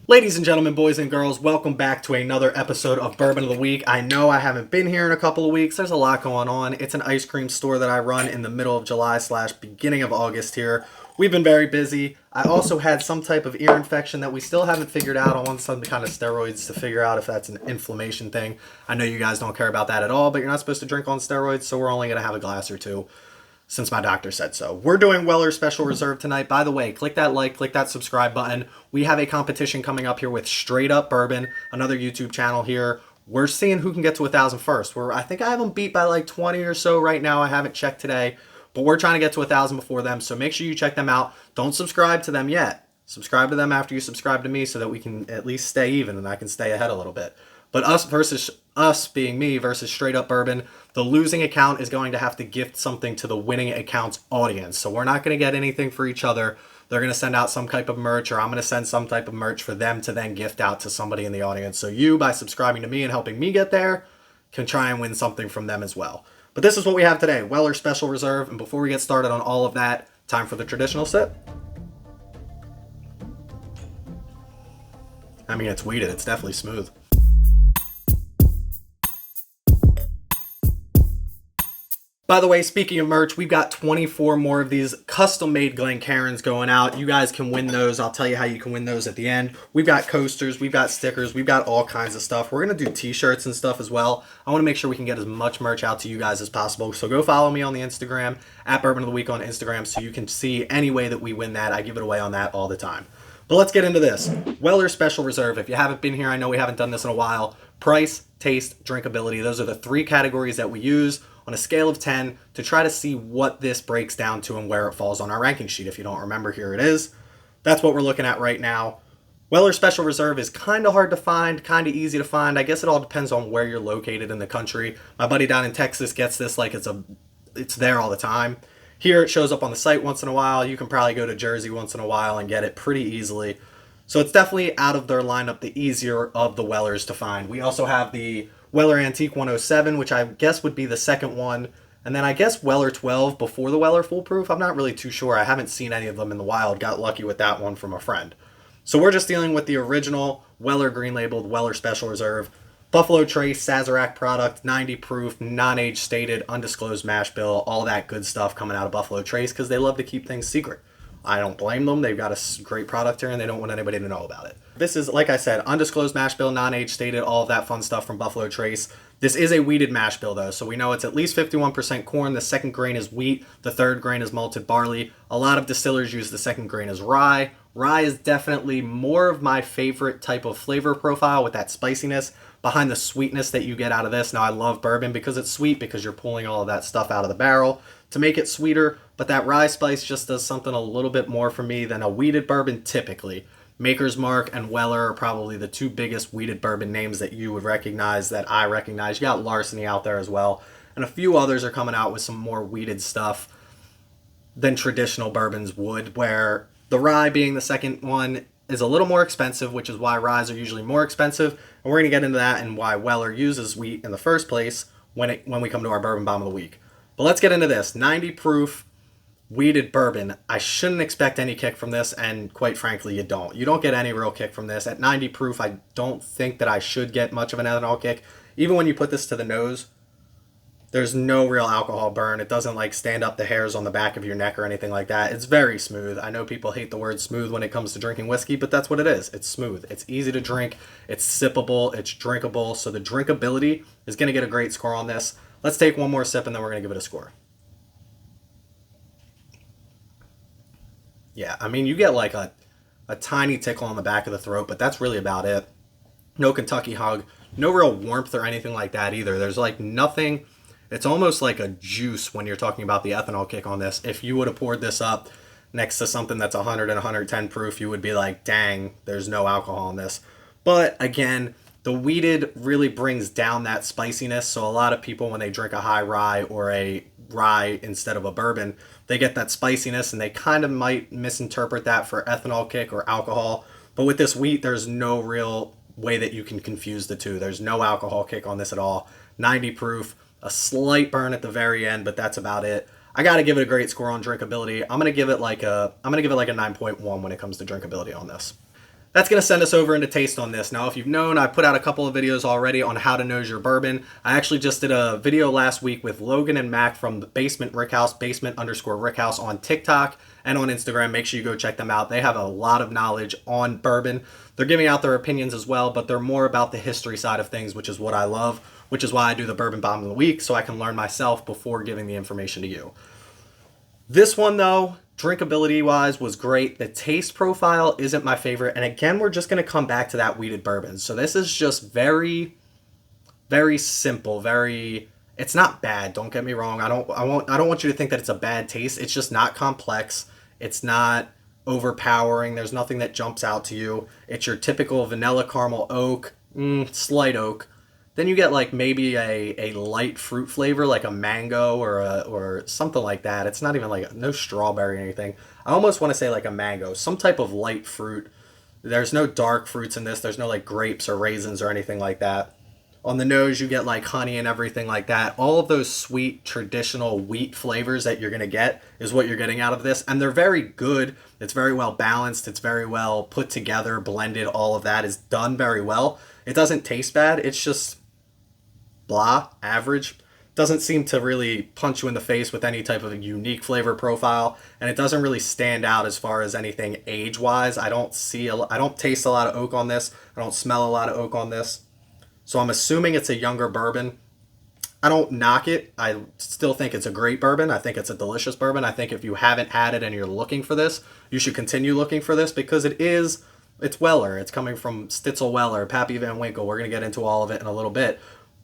Ladies and gentlemen, boys and girls, welcome back to another episode of Bourbon of the Week. I know I haven't been here in a couple of weeks. There's a lot going on. It's an ice cream store that I run in the middle of July / beginning of August here. We've been very busy. I also had some type of ear infection that we still haven't figured out. I want some kind of steroids to figure out if that's an inflammation thing. I know you guys don't care about that at all, but you're not supposed to drink on steroids, so we're only going to have a glass or two since my doctor said so. We're doing Weller Special Reserve tonight. By the way, click that like, click that subscribe button. We have a competition coming up here with Straight Up Bourbon, another YouTube channel here. We're seeing who can get to 1,000 first. I think I have them beat by like 20 or so right now. I haven't checked today, but we're trying to get to 1,000 before them, so make sure you check them out. Don't subscribe to them yet. Subscribe to them after you subscribe to me so that we can at least stay even and I can stay ahead a little bit. But us being me versus Straight Up Bourbon, the losing account is going to have to gift something to the winning account's audience. So we're not going to get anything for each other. They're going to send out some type of merch, or I'm going to send some type of merch for them to then gift out to somebody in the audience. So you, by subscribing to me and helping me get there, can try and win something from them as well. But this is what we have today, Weller Special Reserve. And before we get started on all of that, time for the traditional sip. I mean, it's wheated. It's definitely smooth. By the way, speaking of merch, we've got 24 more of these custom-made Glencairns going out. You guys can win those. I'll tell you how you can win those at the end. We've got coasters, we've got stickers, we've got all kinds of stuff. We're going to do t-shirts and stuff as well. I want to make sure we can get as much merch out to you guys as possible. So go follow me on the Instagram, at Bourbon of the Week on Instagram, so you can see any way that we win that. I give it away on that all the time. But let's get into this. Weller Special Reserve. If you haven't been here, I know we haven't done this in a while. Price, taste, drinkability. Those are the three categories that we use on a scale of 10 to try to see what this breaks down to and where it falls on our ranking sheet. If you don't remember, here it is. That's what we're looking at right now. Weller Special Reserve is kind of hard to find, kind of easy to find. I guess it all depends on where you're located in the country. My buddy down in Texas gets this like it's there all the time. Here it shows up on the site once in a while. You can probably go to Jersey once in a while and get it pretty easily. So it's definitely out of their lineup the easier of the Wellers to find. We also have the Weller Antique 107, which I guess would be the second one. And then I guess Weller 12 before the Weller Foolproof. I'm not really too sure. I haven't seen any of them in the wild. Got lucky with that one from a friend. So we're just dealing with the original Weller green labeled Weller Special Reserve. Buffalo Trace, Sazerac product, 90 proof, non-age stated, undisclosed mash bill, all that good stuff coming out of Buffalo Trace because they love to keep things secret. I don't blame them. They've got a great product here and they don't want anybody to know about it. This is, like I said, undisclosed mash bill, non-age stated, all of that fun stuff from Buffalo Trace. This is a wheated mash bill though, so we know it's at least 51% corn. The second grain is wheat. The third grain is malted barley. A lot of distillers use the second grain as rye. Rye is definitely more of my favorite type of flavor profile with that spiciness behind the sweetness that you get out of this. Now I love bourbon because it's sweet because you're pulling all of that stuff out of the barrel to make it sweeter, but that rye spice just does something a little bit more for me than a wheated bourbon typically. Maker's Mark and Weller are probably the two biggest wheated bourbon names that you would recognize, that I recognize. You got Larceny out there as well, and a few others are coming out with some more wheated stuff than traditional bourbons would, where the rye being the second one is a little more expensive, which is why ryes are usually more expensive, and we're going to get into that and why Weller uses wheat in the first place when we come to our Bourbon Bomb of the Week. But let's get into this. 90 proof wheated bourbon. I shouldn't expect any kick from this, and quite frankly, you don't. You don't get any real kick from this. At 90 proof, I don't think that I should get much of an ethanol kick. Even when you put this to the nose, there's no real alcohol burn. It doesn't like stand up the hairs on the back of your neck or anything like that. It's very smooth. I know people hate the word smooth when it comes to drinking whiskey, but that's what it is. It's smooth. It's easy to drink. It's sippable. It's drinkable. So the drinkability is going to get a great score on this. Let's take one more sip and then we're going to give it a score. Yeah, I mean, you get like a tiny tickle on the back of the throat, but that's really about it. No Kentucky hug. No real warmth or anything like that either. There's like nothing. It's almost like a juice when you're talking about the ethanol kick on this. If you would have poured this up next to something that's 100 and 110 proof, you would be like, dang, there's no alcohol in this. But again, the wheated really brings down that spiciness. So a lot of people, when they drink a high rye or a rye instead of a bourbon, they get that spiciness and they kind of might misinterpret that for ethanol kick or alcohol. But with this wheat, there's no real way that you can confuse the two. There's no alcohol kick on this at all. 90 proof. A slight burn at the very end, but that's about it. I got to give it a great score on drinkability. I'm going to give it like a 9.1 when it comes to drinkability on this. That's going to send us over into taste on this. Now, if you've known, I put out a couple of videos already on how to nose your bourbon. I actually just did a video last week with Logan and Mac from the Basement Rickhouse, basement_Rickhouse on TikTok and on Instagram. Make sure you go check them out. They have a lot of knowledge on bourbon. They're giving out their opinions as well, but they're more about the history side of things, which is what I love, which is why I do the Bourbon Bomb of the Week, so I can learn myself before giving the information to you. This one, though, drinkability-wise, was great. The taste profile isn't my favorite. And again, we're just going to come back to that wheated bourbon. So this is just very, very simple. It's not bad. Don't get me wrong. I don't want you to think that it's a bad taste. It's just not complex. It's not overpowering. There's nothing that jumps out to you. It's your typical vanilla caramel oak, slight oak. Then you get like maybe a light fruit flavor, like a mango or something like that. It's not even like no strawberry or anything. I almost want to say like a mango, some type of light fruit. There's no dark fruits in this. There's no like grapes or raisins or anything like that. On the nose, you get like honey and everything like that. All of those sweet, traditional wheat flavors that you're going to get is what you're getting out of this. And they're very good. It's very well balanced. It's very well put together, blended. All of that is done very well. It doesn't taste bad. It's just blah, average. Doesn't seem to really punch you in the face with any type of unique flavor profile, and it doesn't really stand out as far as anything age-wise. I don't taste a lot of oak on this. I don't smell a lot of oak on this. So I'm assuming it's a younger bourbon. I don't knock it. I still think it's a great bourbon. I think it's a delicious bourbon. I think if you haven't had it and you're looking for this, you should continue looking for this because it's Weller. It's coming from Stitzel Weller, Pappy Van Winkle. We're going to get into all of it in a little bit.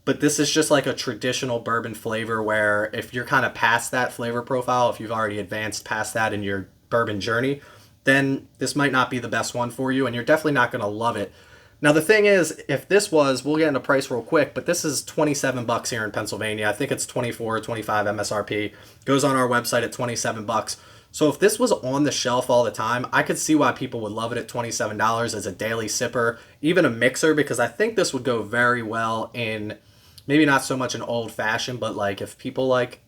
But this is just like a traditional bourbon flavor where if you're kind of past that flavor profile, if you've already advanced past that in your bourbon journey, then this might not be the best one for you, and you're definitely not going to love it. Now, the thing is, if this was, we'll get into price real quick, but this is $27 here in Pennsylvania. I think it's 24 or 25 MSRP. Goes on our website at $27. So if this was on the shelf all the time, I could see why people would love it at $27 as a daily sipper, even a mixer, because I think this would go very well in maybe not so much an old fashioned, but like if people like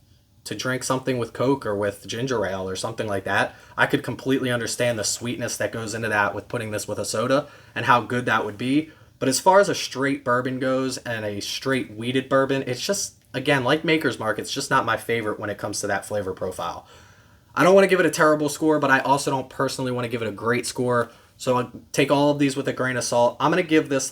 to drink something with Coke or with ginger ale or something like that, I could completely understand the sweetness that goes into that with putting this with a soda and how good that would be. But as far as a straight bourbon goes and a straight wheated bourbon, it's just, again, like Maker's Mark, it's just not my favorite when it comes to that flavor profile. I don't want to give it a terrible score, but I also don't personally want to give it a great score. So I'll take all of these with a grain of salt. I'm going to give this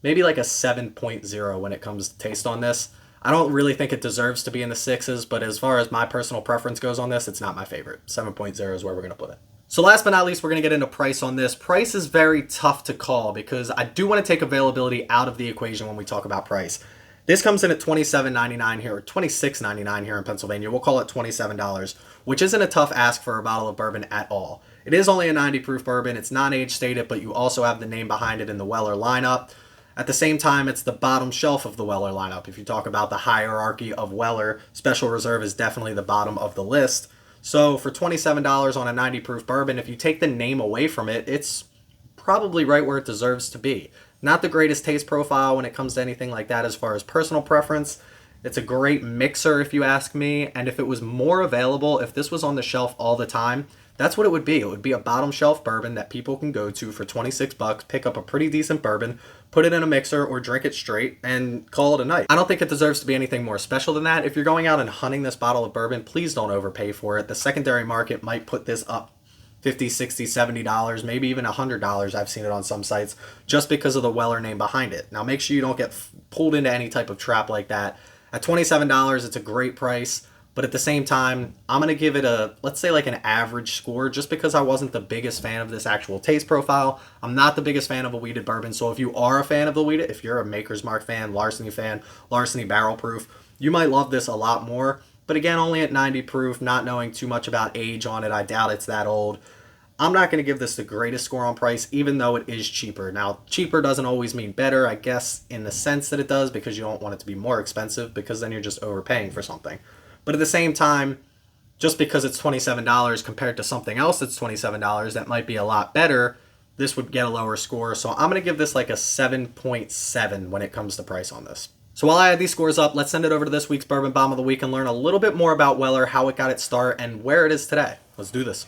maybe like a 7.0 when it comes to taste on this. I don't really think it deserves to be in the 6s, but as far as my personal preference goes on this, it's not my favorite. 7.0 is where we're going to put it. So last but not least, we're going to get into price on this. Price is very tough to call because I do want to take availability out of the equation when we talk about price. This comes in at $27.99 here, or $26.99 here in Pennsylvania. We'll call it $27, which isn't a tough ask for a bottle of bourbon at all. It is only a 90 proof bourbon. It's not age stated, but you also have the name behind it in the Weller lineup. At the same time, it's the bottom shelf of the Weller lineup. If you talk about the hierarchy of Weller, Special Reserve is definitely the bottom of the list. So for $27 on a 90 proof bourbon, if you take the name away from it, it's probably right where it deserves to be. Not the greatest taste profile when it comes to anything like that as far as personal preference. It's a great mixer if you ask me, and if it was more available, if this was on the shelf all the time, that's what it would be. It would be a bottom shelf bourbon that people can go to for $26, pick up a pretty decent bourbon, put it in a mixer or drink it straight and call it a night. I don't think it deserves to be anything more special than that. If you're going out and hunting this bottle of bourbon, please don't overpay for it. The secondary market might put this up $50, $60, $70, maybe even $100. I've seen it on some sites just because of the Weller name behind it. Now make sure you don't get pulled into any type of trap like that. At $27, it's a great price. But at the same time, I'm going to give it let's say like an average score just because I wasn't the biggest fan of this actual taste profile. I'm not the biggest fan of a wheated bourbon. So if you are a fan of the wheated, if you're a Maker's Mark fan, Larceny Barrel Proof, you might love this a lot more. But again, only at 90 proof, not knowing too much about age on it. I doubt it's that old. I'm not going to give this the greatest score on price, even though it is cheaper. Now, cheaper doesn't always mean better, I guess, in the sense that it does, because you don't want it to be more expensive, because then you're just overpaying for something. But at the same time, just because it's $27 compared to something else that's $27 that might be a lot better, this would get a lower score. So I'm going to give this like a 7.7 when it comes to price on this. So while I add these scores up, let's send it over to this week's Bourbon Bomb of the Week and learn a little bit more about Weller, how it got its start, and where it is today. Let's do this.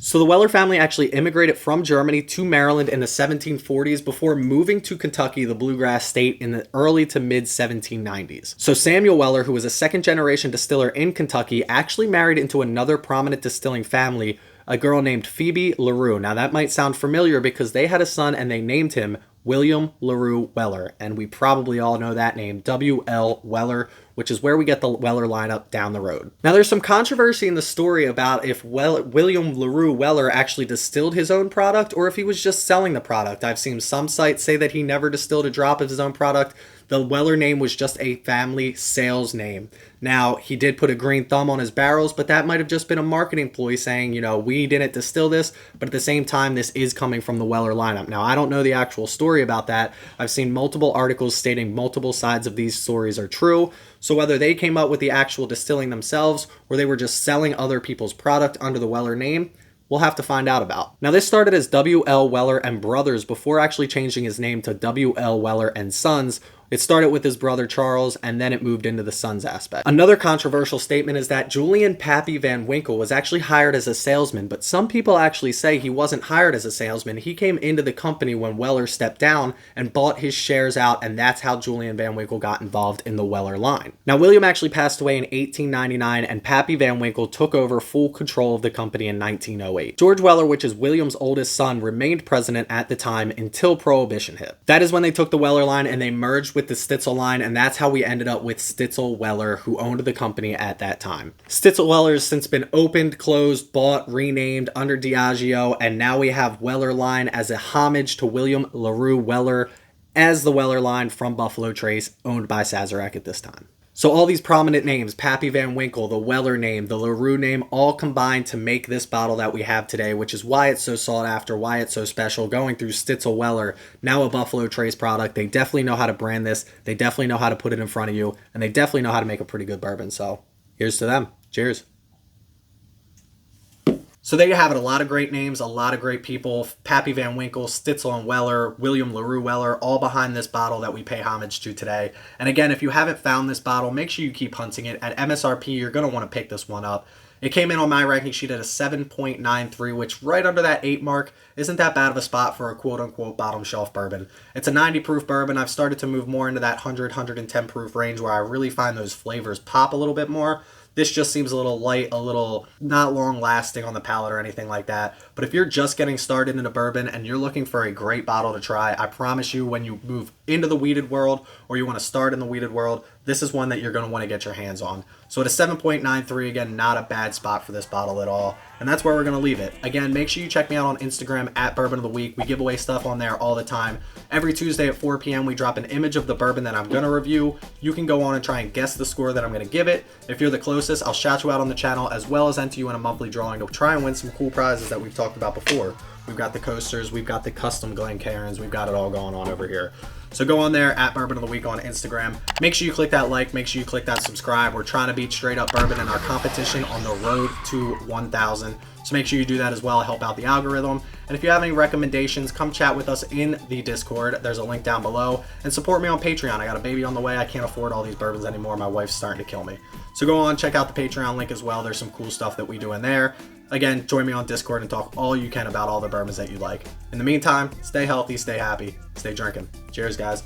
So the Weller family actually immigrated from Germany to Maryland in the 1740s before moving to Kentucky, the bluegrass state, in the early to mid 1790s. So Samuel Weller, who was a second generation distiller in Kentucky, actually married into another prominent distilling family, a girl named Phoebe LaRue. Now that might sound familiar because they had a son and they named him William LaRue Weller, and we probably all know that name, W.L. Weller, which is where we get the Weller lineup down the road. Now, there's some controversy in the story about if William LaRue Weller actually distilled his own product or if he was just selling the product. I've seen some sites say that he never distilled a drop of his own product. The Weller name was just a family sales name. Now, he did put a green thumb on his barrels, but that might have just been a marketing ploy saying, you know, we didn't distill this, but at the same time, this is coming from the Weller lineup. Now, I don't know the actual story about that. I've seen multiple articles stating multiple sides of these stories are true. So whether they came up with the actual distilling themselves or they were just selling other people's product under the Weller name, we'll have to find out about. Now, this started as W.L. Weller and Brothers before actually changing his name to W.L. Weller and Sons. It started with his brother Charles, and then it moved into the Sons aspect. Another controversial statement is that Julian Pappy Van Winkle was actually hired as a salesman, but some people actually say he wasn't hired as a salesman. He came into the company when Weller stepped down and bought his shares out, and that's how Julian Van Winkle got involved in the Weller line. Now, William actually passed away in 1899, and Pappy Van Winkle took over full control of the company in 1908. George Weller, which is William's oldest son, remained president at the time until Prohibition hit. That is when they took the Weller line and they merged with the Stitzel line, and that's how we ended up with Stitzel Weller, who owned the company at that time. Stitzel Weller has since been opened, closed, bought, renamed under Diageo, and now we have Weller line as a homage to William LaRue Weller as the Weller line from Buffalo Trace, owned by Sazerac at this time. So all these prominent names, Pappy Van Winkle, the Weller name, the LaRue name, all combined to make this bottle that we have today, which is why it's so sought after, why it's so special, going through Stitzel Weller, now a Buffalo Trace product. They definitely know how to brand this. They definitely know how to put it in front of you, and they definitely know how to make a pretty good bourbon. So here's to them. Cheers. So there you have it. A lot of great names, a lot of great people. Pappy Van Winkle, Stitzel and Weller, William LaRue Weller, all behind this bottle that we pay homage to today. And again, if you haven't found this bottle, make sure you keep hunting it. At MSRP, you're going to want to pick this one up. It came in on my ranking sheet at a 7.93, which right under that 8 mark isn't that bad of a spot for a quote-unquote bottom shelf bourbon. It's a 90 proof bourbon. I've started to move more into that 100, 110 proof range where I really find those flavors pop a little bit more. This just seems a little light, a little not long lasting on the palate or anything like that. But if you're just getting started in a bourbon and you're looking for a great bottle to try, I promise you when you move into the wheated world or you want to start in the wheated world, this is one that you're going to want to get your hands on. So at a 7.93, again, not a bad spot for this bottle at all. And that's where we're going to leave it. Again, make sure you check me out on Instagram at Bourbon of the Week. We give away stuff on there all the time. Every Tuesday at 4 p.m. we drop an image of the bourbon that I'm going to review. You can go on and try and guess the score that I'm going to give it. If you're the closest, I'll shout you out on the channel as well as enter you in a monthly drawing to try and win some cool prizes that we've talked about before. We've got the coasters, we've got the custom Glencairns, we've got it all going on over here. So go on there at Bourbon of the Week on Instagram. Make sure you click that like, make sure you click that subscribe. We're trying to beat Straight Up Bourbon in our competition on the road to 1,000. So make sure you do that as well, help out the algorithm. And if you have any recommendations, come chat with us in the Discord. There's a link down below. And support me on Patreon. I got a baby on the way. I can't afford all these bourbons anymore. My wife's starting to kill me. So go on, check out the Patreon link as well. There's some cool stuff that we do in there. Again, join me on Discord and talk all you can about all the bourbons that you like. In the meantime, stay healthy, stay happy, stay drinking. Cheers, guys.